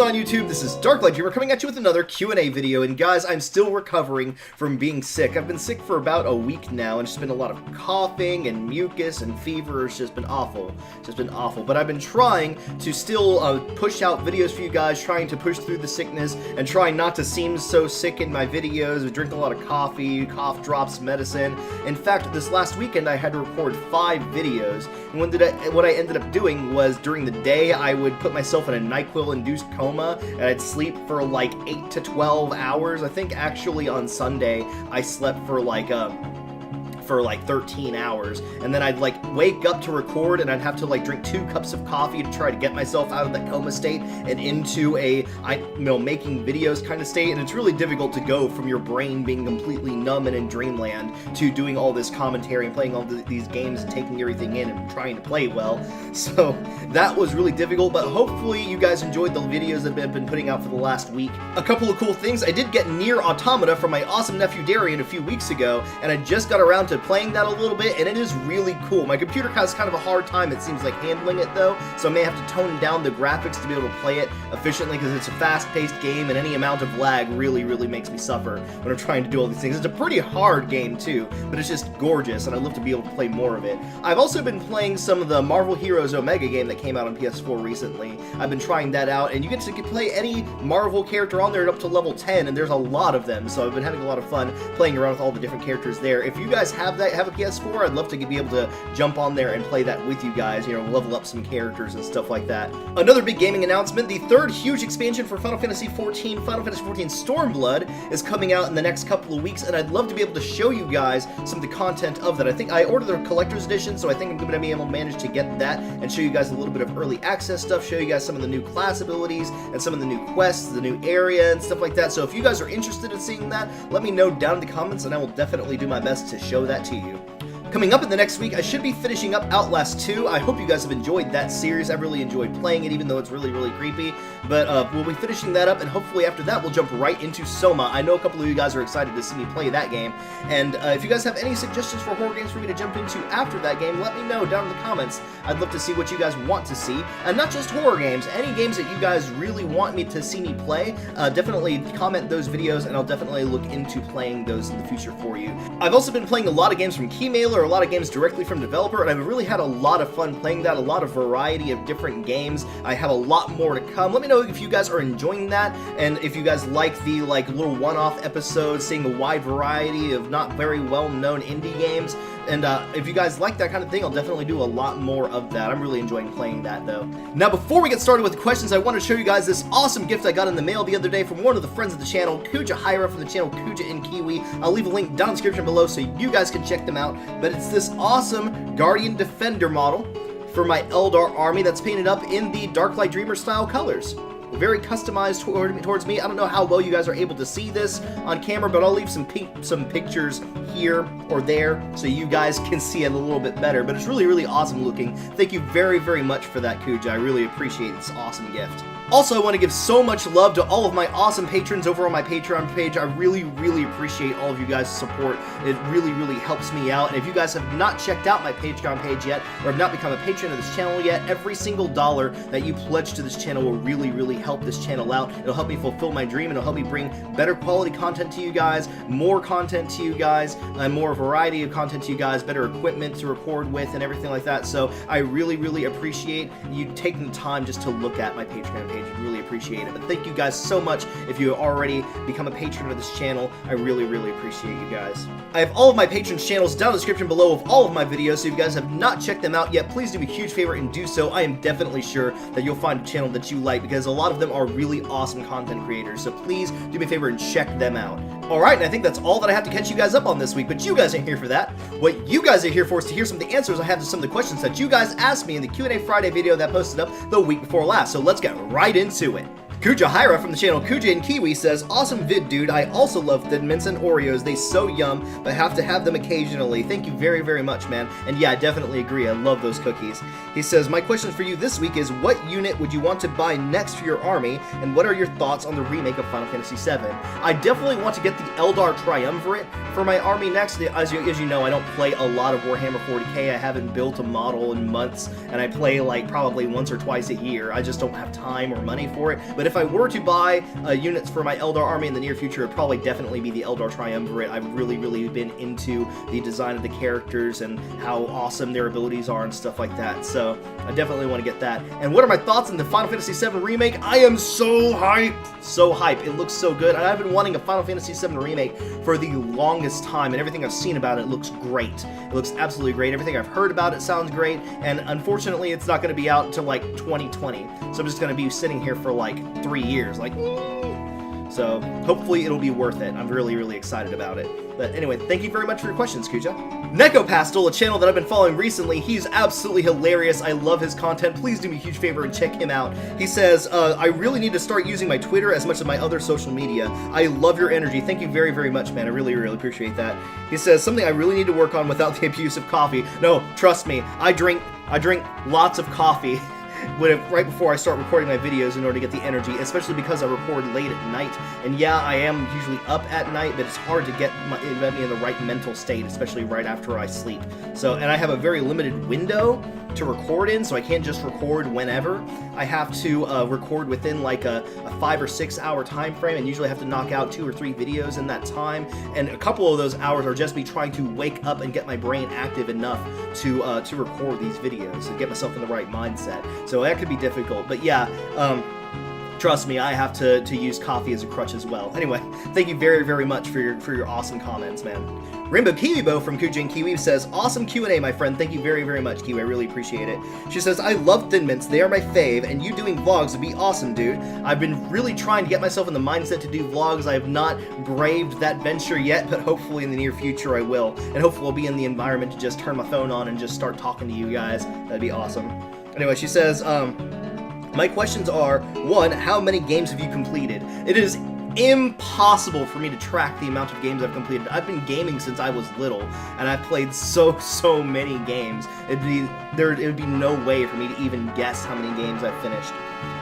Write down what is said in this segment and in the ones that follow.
going on YouTube? This is Darklight. We're coming at you with another Q&A video, and guys, I'm still recovering from being sick. I've been sick for about a week now, and it's just been a lot of coughing and mucus and fever. It's just been awful. It's just been awful. But I've been trying to still push out videos for you guys, trying to push through the sickness, and trying not to seem so sick in my videos. I drink a lot of coffee, cough drops, medicine. In fact, this last weekend I had to record 5 videos, and what I ended up doing was during the day I would put myself in a NyQuil-induced coma, and I'd sleep for like 8 to 12 hours. I think actually on Sunday I slept for like 13 hours, and then I'd like wake up to record, and I'd have to like drink 2 cups of coffee to try to get myself out of that coma state and into a making videos kind of state. And it's really difficult to go from your brain being completely numb and in dreamland to doing all this commentary and playing all these games and taking everything in and trying to play well. So that was really difficult, but hopefully you guys enjoyed the videos that I've been putting out for the last week. A couple of cool things: I did get Nier Automata from my awesome nephew Darian a few weeks ago, and I just got around to playing that a little bit, and it is really cool. My computer has kind of a hard time, it seems like, handling it though, so I may have to tone down the graphics to be able to play it efficiently, because it's a fast-paced game, and any amount of lag really makes me suffer when I'm trying to do all these things. It's a pretty hard game too, but it's just gorgeous, and I'd love to be able to play more of it. I've also been playing some of the Marvel Heroes Omega game that came out on PS4 recently. I've been trying that out, and you get to play any Marvel character on there up to level 10, and there's a lot of them, so I've been having a lot of fun playing around with all the different characters there. If you guys have a PS4, I'd love to be able to jump on there and play that with you guys, level up some characters and stuff like that. Another big gaming announcement: the 3rd huge expansion for Final Fantasy XIV, Final Fantasy XIV Stormblood, is coming out in the next couple of weeks, and I'd love to be able to show you guys some of the content of that. I think I ordered the collector's edition, so I think I'm going to be able to manage to get that and show you guys a little bit of early access stuff, show you guys some of the new class abilities and some of the new quests, the new area and stuff like that. So if you guys are interested in seeing that, let me know down in the comments, and I will definitely do my best to show that to you. Coming up in the next week, I should be finishing up Outlast 2. I hope you guys have enjoyed that series. I really enjoyed playing it, even though it's really creepy. But we'll be finishing that up, and hopefully after that we'll jump right into Soma. I know a couple of you guys are excited to see me play that game, and if you guys have any suggestions for horror games for me to jump into after that game, let me know down in the comments. I'd love to see what you guys want to see, and not just horror games. Any games that you guys really want me to see me play, definitely comment those videos, and I'll definitely look into playing those in the future for you. I've also been playing a lot of games from Keymailer, a lot of games directly from developer, and I've really had a lot of fun playing that, a lot of variety of different games. I have a lot more to come. Let me know if you guys are enjoying that, and if you guys like the little one-off episodes, seeing a wide variety of not very well-known indie games. And if you guys like that kind of thing, I'll definitely do a lot more of that. I'm really enjoying playing that, though. Now, before we get started with the questions, I want to show you guys this awesome gift I got in the mail the other day from one of the friends of the channel, Kuja Hyra from the channel Kuja and Kiwi. I'll leave a link down in the description below so you guys can check them out. But it's this awesome Guardian Defender model for my Eldar army that's painted up in the Darklight Dreamer style colors. Very customized towards me. I don't know how well you guys are able to see this on camera, but I'll leave some pictures here or there so you guys can see it a little bit better. But it's really awesome looking. Thank you very much for that, Kuja. I really appreciate this awesome gift. Also, I want to give so much love to all of my awesome patrons over on my Patreon page. I really appreciate all of you guys' support. It really helps me out. And if you guys have not checked out my Patreon page yet, or have not become a patron of this channel yet, every single dollar that you pledge to this channel will really help this channel out. It'll help me fulfill my dream, and it'll help me bring better quality content to you guys, more content to you guys, and more variety of content to you guys, better equipment to record with, and everything like that. So I really appreciate you taking the time just to look at my Patreon page. Really appreciate it. But thank you guys so much if you already become a patron of this channel. I really appreciate you guys. I have all of my patrons' channels down in the description below of all of my videos, so if you guys have not checked them out yet, please do me a huge favor and do so. I am definitely sure that you'll find a channel that you like, because a lot of them are really awesome content creators, so please do me a favor and check them out. Alright, and I think that's all that I have to catch you guys up on this week, but you guys ain't here for that. What you guys are here for is to hear some of the answers I have to some of the questions that you guys asked me in the Q&A Friday video that I posted up the week before last, so let's get right into it. Kuja Hyra from the channel Kuja and Kiwi says, "Awesome vid, dude. I also love Thin Mints and Oreos. They so yum, but have to have them occasionally. Thank you very much, man." And yeah, I definitely agree. I love those cookies. He says, "My question for you this week is, what unit would you want to buy next for your army, and what are your thoughts on the remake of Final Fantasy VII? I definitely want to get the Eldar Triumvirate for my army next, as you know, I don't play a lot of Warhammer 40k. I haven't built a model in months, and I play like probably once or twice a year. I just don't have time or money for it. But if I were to buy units for my Eldar army in the near future, it'd probably definitely be the Eldar Triumvirate. I've really been into the design of the characters and how awesome their abilities are and stuff like that. So I definitely want to get that. And what are my thoughts on the Final Fantasy VII Remake? I am so hyped! So hyped. It looks so good. And I've been wanting a Final Fantasy VII Remake for the longest time, and everything I've seen about it looks great. It looks absolutely great. Everything I've heard about it sounds great, and unfortunately it's not going to be out until like 2020. So I'm just going to be sitting here for like 3 years, like, so hopefully it'll be worth it. I'm really excited about it. But anyway, thank you very much for your questions, Kuja. Neko Pastel, a channel that I've been following recently, he's absolutely hilarious. I love his content. Please do me a huge favor and check him out. He says, I really need to start using my Twitter as much as my other social media. I love your energy. Thank you very much, man. I really appreciate that. He says, something I really need to work on without the abuse of coffee. No, trust me, I drink lots of coffee right before I start recording my videos in order to get the energy, especially because I record late at night. And yeah, I am usually up at night, but it's hard to get me in the right mental state, especially right after I sleep. So, and I have a very limited window to record in, so I can't just record whenever. I have to record within like a 5 or 6 hour time frame, and usually have to knock out 2 or 3 videos in that time. And a couple of those hours are just me trying to wake up and get my brain active enough to record these videos and get myself in the right mindset. So that could be difficult, but yeah, trust me, I have to use coffee as a crutch as well. Anyway, thank you very much for your awesome comments, man. Rainbow Kiwibo from Kuja and Kiwi says, awesome Q&A, my friend. Thank you very much, Kiwi. I really appreciate it. She says, I love Thin Mints. They are my fave, and you doing vlogs would be awesome, dude. I've been really trying to get myself in the mindset to do vlogs. I have not braved that venture yet, but hopefully in the near future I will. And hopefully I'll be in the environment to just turn my phone on and just start talking to you guys. That'd be awesome. Anyway, she says, my questions are, 1, how many games have you completed? It is impossible for me to track the amount of games I've completed. I've been gaming since I was little, and I've played so many games. It'd be no way for me to even guess how many games I've finished.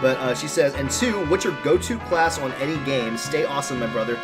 But she says, and 2, what's your go-to class on any game? Stay awesome, my brother.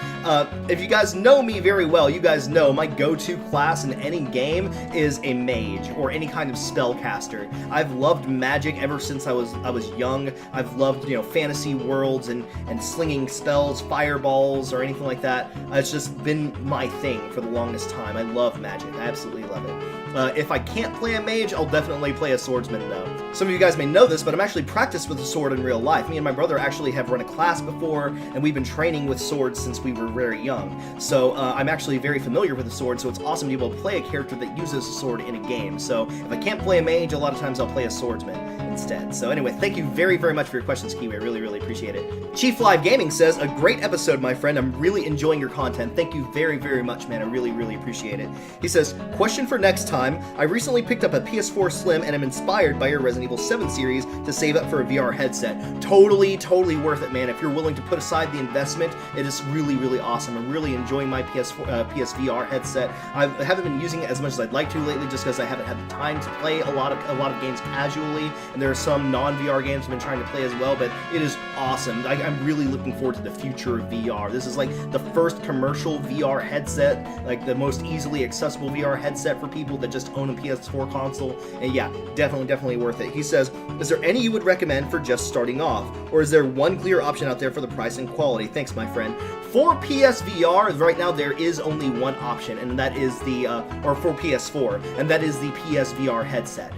If you guys know me very well, you guys know my go-to class in any game is a mage or any kind of spellcaster. I've loved magic ever since I was young. I've loved, you know, fantasy worlds and slinging spells, fireballs, or anything like that. It's just been my thing for the longest time. I love magic. I absolutely love it. If I can't play a mage, I'll definitely play a swordsman, though. Some of you guys may know this, but I'm actually practiced with a sword in real life. Me and my brother actually have run a class before, and we've been training with swords since we were very young. So I'm actually very familiar with the sword, so it's awesome to be able to play a character that uses a sword in a game. So if I can't play a mage, a lot of times I'll play a swordsman instead. So anyway, thank you very much for your questions, Kiwi. I really appreciate it. Chief Live Gaming says, a great episode, my friend. I'm really enjoying your content. Thank you very much, man. I really appreciate it. He says, question for next time. I recently picked up a PS4 Slim and am inspired by your Resident Evil 7 series to save up for a VR headset. Totally worth it, man. If you're willing to put aside the investment, it is really awesome. I'm really enjoying my PSVR headset. I haven't been using it as much as I'd like to lately, just because I haven't had the time to play a lot of games casually, and there are some non-VR games I've been trying to play as well, but it is awesome. I'm really looking forward to the future of VR. This is like the first commercial VR headset, like the most easily accessible VR headset for people that just own a PS4 console, and yeah, definitely worth it. He says, is there any you would recommend for just starting off, or is there one clear option out there for the price and quality? Thanks, my friend. For PSVR, right now there is only one option, and that is or for PS4, and that is the PSVR headset.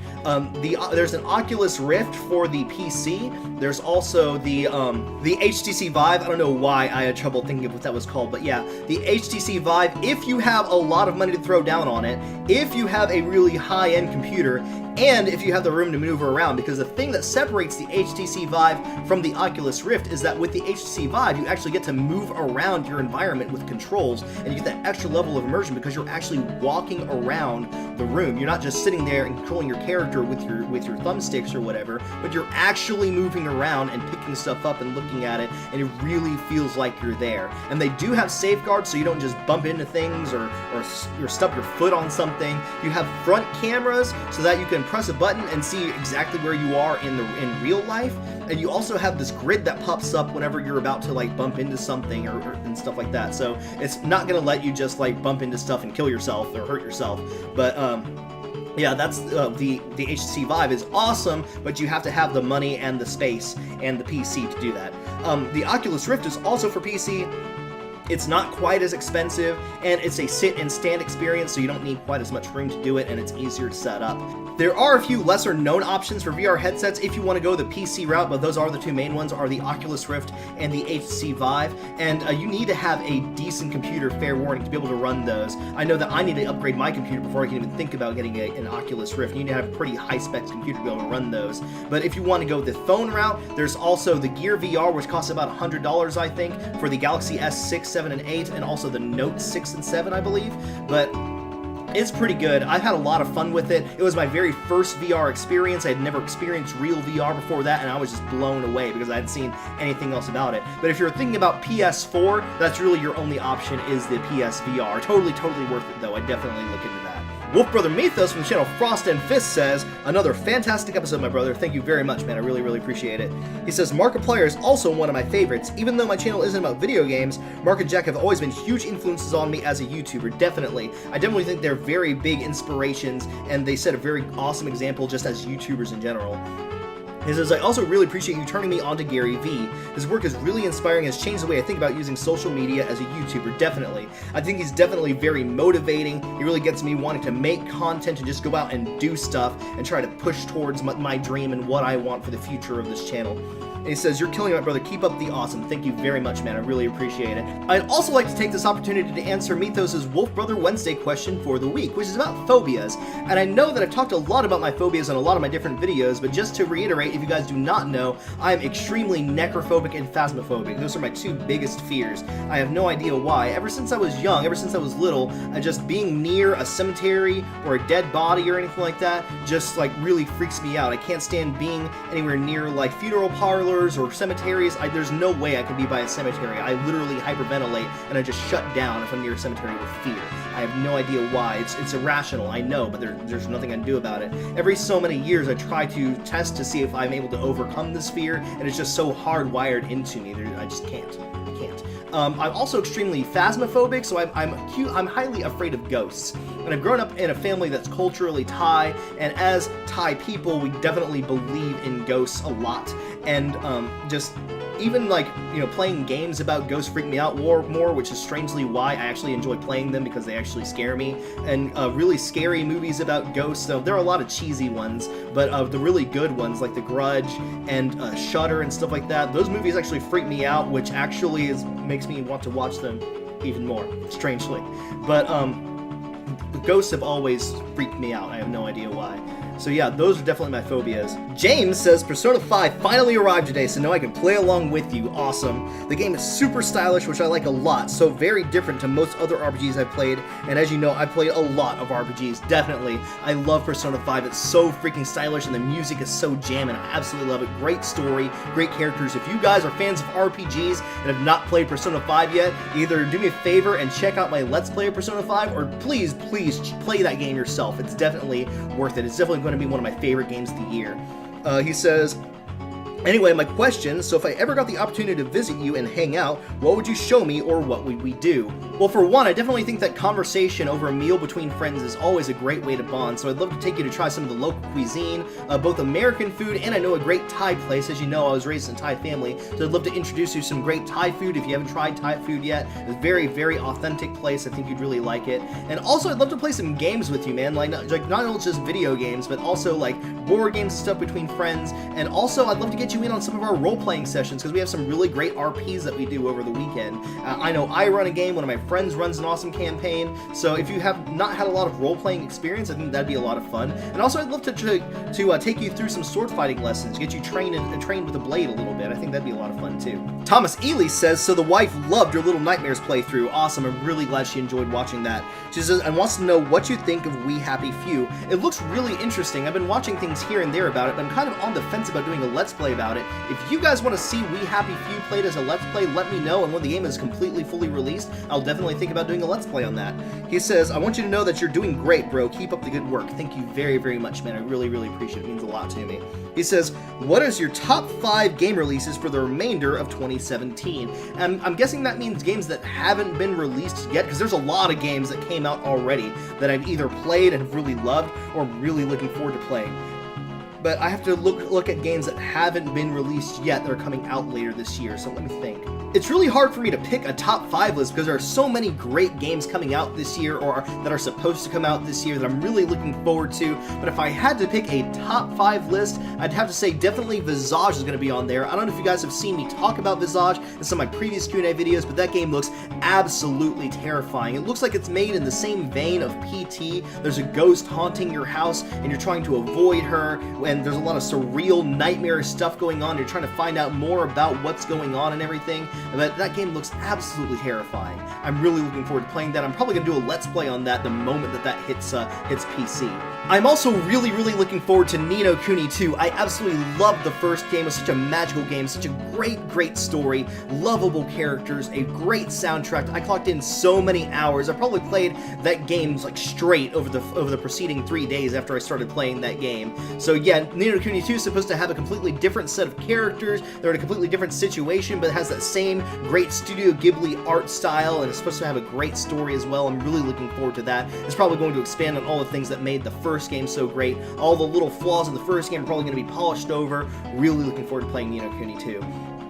There's an Oculus Rift for the PC. There's also the HTC Vive. I don't know why I had trouble thinking of what that was called, but yeah, the HTC Vive, if you have a lot of money to throw down on it, if you have a really high-end computer, and if you have the room to maneuver around, because the thing that separates the HTC Vive from the Oculus Rift is that with the HTC Vive, you actually get to move around your environment with controls, and you get that extra level of immersion because you're actually walking around the room. You're not just sitting there and controlling your character with your thumbsticks or whatever, but you're actually moving around and picking stuff up and looking at it, and it really feels like you're there. And they do have safeguards so you don't just bump into things or stub your foot on something. You have front cameras so that you can can press a button and see exactly where you are in real life, and you also have this grid that pops up whenever you're about to like bump into something and stuff like that. So it's not gonna let you just like bump into stuff and kill yourself or hurt yourself. But yeah, that's the HTC Vive is awesome, but you have to have the money and the space and the PC to do that. The Oculus Rift is also for PC. It's not quite as expensive, and it's a sit and stand experience, so you don't need quite as much room to do it, and it's easier to set up. There are a few lesser known options for VR headsets if you want to go the PC route, but those are the two main ones, are the Oculus Rift and the HTC Vive, and you need to have a decent computer, fair warning, to be able to run those. I know that I need to upgrade my computer before I can even think about getting an Oculus Rift. You need to have a pretty high-spec computer to be able to run those. But if you want to go the phone route, there's also the Gear VR, which costs about $100, I think, for the Galaxy S6, 7, and 8, and also the Note 6 and 7, I believe. But it's pretty good. I've had a lot of fun with it. It was my very first VR experience. I had never experienced real VR before that, and I was just blown away because I hadn't seen anything else about it. But if you're thinking about PS4, that's really your only option, is the PSVR. Totally worth it, though. I definitely look into that. Wolf Brother Mythos from the channel Frost and Fist says, another fantastic episode, my brother. Thank you very much, man. I really appreciate it. He says, Markiplier is also one of my favorites. Even though my channel isn't about video games, Mark and Jack have always been huge influences on me as a YouTuber, definitely. I definitely think they're very big inspirations, and they set a very awesome example just as YouTubers in general. He says, I also really appreciate you turning me on to Gary Vee. His work is really inspiring and has changed the way I think about using social media as a YouTuber, definitely. I think he's definitely very motivating. He really gets me wanting to make content and just go out and do stuff and try to push towards my dream and what I want for the future of this channel. And he says, you're killing it, my brother. Keep up the awesome. Thank you very much, man. I really appreciate it. I'd also like to take this opportunity to answer Mythos' Wolf Brother Wednesday question for the week, which is about phobias. And I know that I've talked a lot about my phobias on a lot of my different videos, but just to reiterate, if you guys do not know, I'm extremely necrophobic and phasmophobic. Those are my two biggest fears. I have no idea why. Ever since I was young, ever since I was little, just being near a cemetery or a dead body or anything like that just like really freaks me out. I can't stand being anywhere near like funeral parlors or cemeteries. There's no way I can be by a cemetery. I literally hyperventilate and I just shut down if I'm near a cemetery with fear. I have no idea why. It's irrational, I know, but there's nothing I can do about it. Every so many years I try to test to see if I'm able to overcome this fear, and it's just so hardwired into me. I just can't. I can't. I'm also extremely phasmophobic, so I'm highly afraid of ghosts. And I've grown up in a family that's culturally Thai, and as Thai people, we definitely believe in ghosts a lot. And just even like, you know, playing games about ghosts freak me out more, which is strangely why I actually enjoy playing them, because they actually scare me. And really scary movies about ghosts, though, there are a lot of cheesy ones, but the really good ones like The Grudge and Shudder and stuff like that, those movies actually freak me out, which actually makes me want to watch them even more, strangely. But the ghosts have always freaked me out. I have no idea why. So yeah, those are definitely my phobias. James says, Persona 5 finally arrived today, so now I can play along with you. Awesome. The game is super stylish, which I like a lot, so very different to most other RPGs I've played, and as you know, I've played a lot of RPGs, definitely. I love Persona 5, it's so freaking stylish, and the music is so jammin'. I absolutely love it. Great story, great characters. If you guys are fans of RPGs and have not played Persona 5 yet, either do me a favor and check out my Let's Play of Persona 5, or please play that game yourself. It's definitely worth it. It's definitely going to be one of my favorite games of the year. He says, anyway, my question, so if I ever got the opportunity to visit you and hang out, what would you show me or what would we do? Well, for one, I definitely think that conversation over a meal between friends is always a great way to bond, so I'd love to take you to try some of the local cuisine, both American food and I know a great Thai place. As you know, I was raised in a Thai family, so I'd love to introduce you to some great Thai food if you haven't tried Thai food yet. It's a very, very authentic place. I think you'd really like it. And also, I'd love to play some games with you, man, like not only just video games, but also like board games and stuff between friends, and also I'd love to get you in on some of our role-playing sessions, because we have some really great RPs that we do over the weekend. I know I run a game, one of my friends runs an awesome campaign, so if you have not had a lot of role-playing experience, I think that'd be a lot of fun. And also, I'd love to take you through some sword fighting lessons, get you trained with a blade a little bit. I think that'd be a lot of fun too. Thomas Ely says, so the wife loved your Little Nightmares playthrough. Awesome, I'm really glad she enjoyed watching that. She says, and wants to know what you think of We Happy Few. It looks really interesting. I've been watching things comments here and there about it, but I'm kind of on the fence about doing a Let's Play about it. If you guys want to see We Happy Few played as a Let's Play, let me know, and when the game is completely fully released, I'll definitely think about doing a Let's Play on that. He says, I want you to know that you're doing great, bro. Keep up the good work. Thank you very, very much, man. I really, really appreciate it. It means a lot to me. He says, what is your top 5 game releases for the remainder of 2017? And I'm guessing that means games that haven't been released yet, because there's a lot of games that came out already that I've either played and have really loved, or I'm really looking forward to playing. But I have to look at games that haven't been released yet that are coming out later this year, so let me think. It's really hard for me to pick a top 5 list because there are so many great games coming out this year or that are supposed to come out this year that I'm really looking forward to. But if I had to pick a top 5 list, I'd have to say definitely Visage is going to be on there. I don't know if you guys have seen me talk about Visage in some of my previous Q&A videos, but that game looks absolutely terrifying. It looks like it's made in the same vein of PT. There's a ghost haunting your house and you're trying to avoid her, and there's a lot of surreal, nightmarish stuff going on. You're trying to find out more about what's going on and everything. But that game looks absolutely terrifying. I'm really looking forward to playing that. I'm probably going to do a Let's Play on that the moment that hits PC. I'm also really, really looking forward to Ni no Kuni 2. I absolutely loved the first game. It was such a magical game, such a great story, lovable characters, a great soundtrack. I clocked in so many hours. I probably played that game like straight over the preceding 3 days after I started playing that game. So yeah, Ni no Kuni 2 is supposed to have a completely different set of characters. They're in a completely different situation, but it has that same great Studio Ghibli art style, and it's supposed to have a great story as well. I'm really looking forward to that. It's probably going to expand on all the things that made the first game so great. All the little flaws in the first game are probably going to be polished over. Really looking forward to playing Ni no Kuni 2.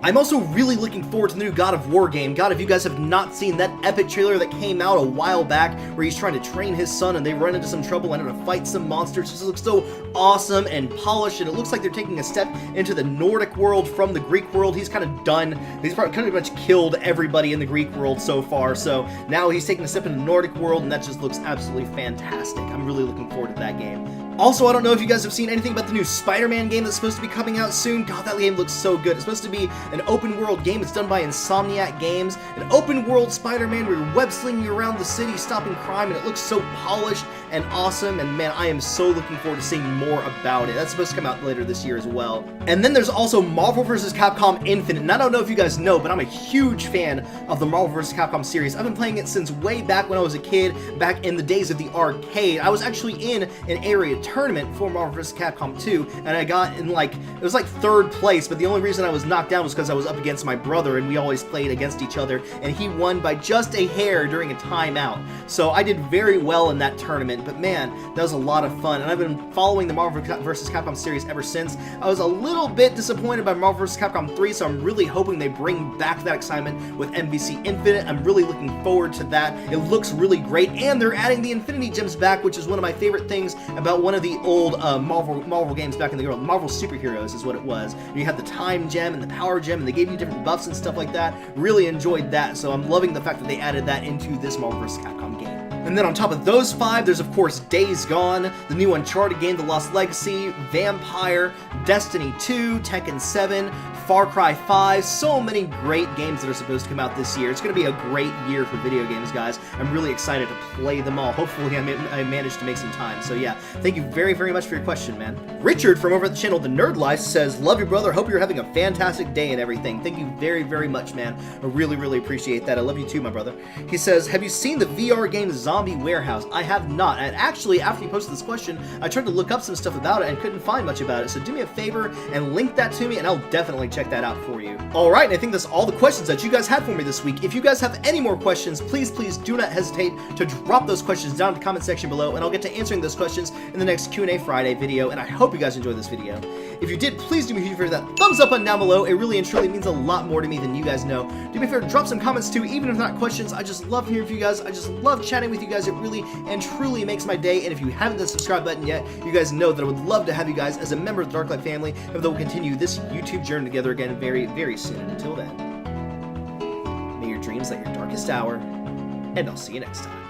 I'm also really looking forward to the new God of War game. God, if you guys have not seen that epic trailer that came out a while back where he's trying to train his son and they run into some trouble and have to fight some monsters, this looks so awesome and polished, and it looks like they're taking a step into the Nordic world from the Greek world. He's kind of done. He's pretty much killed everybody in the Greek world so far, so now he's taking a step into the Nordic world, and that just looks absolutely fantastic. I'm really looking forward to that game. Also, I don't know if you guys have seen anything about the new Spider-Man game that's supposed to be coming out soon. God, that game looks so good. It's supposed to be an open-world game. It's done by Insomniac Games. An open-world Spider-Man where you're web-slinging around the city, stopping crime, and it looks so polished and awesome. And man, I am so looking forward to seeing more about it. That's supposed to come out later this year as well. And then there's also Marvel vs. Capcom Infinite. And I don't know if you guys know, but I'm a huge fan of the Marvel vs. Capcom series. I've been playing it since way back when I was a kid, back in the days of the arcade. I was actually in an area tournament for Marvel vs. Capcom 2, and I got in it was like 3rd place, but the only reason I was knocked down was because I was up against my brother, and we always played against each other, and he won by just a hair during a timeout. So I did very well in that tournament, but man, that was a lot of fun, and I've been following the Marvel vs. Capcom series ever since. I was a little bit disappointed by Marvel vs. Capcom 3, so I'm really hoping they bring back that excitement with MVC Infinite. I'm really looking forward to that. It looks really great, and they're adding the Infinity Gems back, which is one of my favorite things about one of the old Marvel games back in the world. Marvel Superheroes is what it was. You had the Time Gem and the Power Gem, and they gave you different buffs and stuff like that. Really enjoyed that, so I'm loving the fact that they added that into this Marvel vs. Capcom game. And then on top of those 5, there's of course Days Gone, the new Uncharted game, The Lost Legacy, Vampire, Destiny 2, Tekken 7, Far Cry 5, so many great games that are supposed to come out this year. It's going to be a great year for video games, guys. I'm really excited to play them all. Hopefully I managed to make some time. So yeah, thank you very, very much for your question, man. Richard from over at the channel The Nerd Life says, love you, brother. Hope you're having a fantastic day and everything. Thank you very, very much, man. I really, really appreciate that. I love you too, my brother. He says, have you seen the VR game Zombie Warehouse? I have not. And actually, after you posted this question, I tried to look up some stuff about it and couldn't find much about it. So do me a favor and link that to me, and I'll definitely check that out for you. Alright, and I think that's all the questions that you guys had for me this week. If you guys have any more questions, please do not hesitate to drop those questions down in the comment section below, and I'll get to answering those questions in the next Q&A Friday video, and I hope you guys enjoyed this video. If you did, please do me a huge favor, that thumbs up button down below. It really and truly means a lot more to me than you guys know. Do me a favor, drop some comments too, even if not questions. I just love hearing from you guys. I just love chatting with you guys. It really and truly makes my day, and if you haven't hit the subscribe button yet, you guys know that I would love to have you guys as a member of the Darklight family, and that we'll continue this YouTube journey together again very, very soon. And until then, may your dreams light your darkest hour, and I'll see you next time.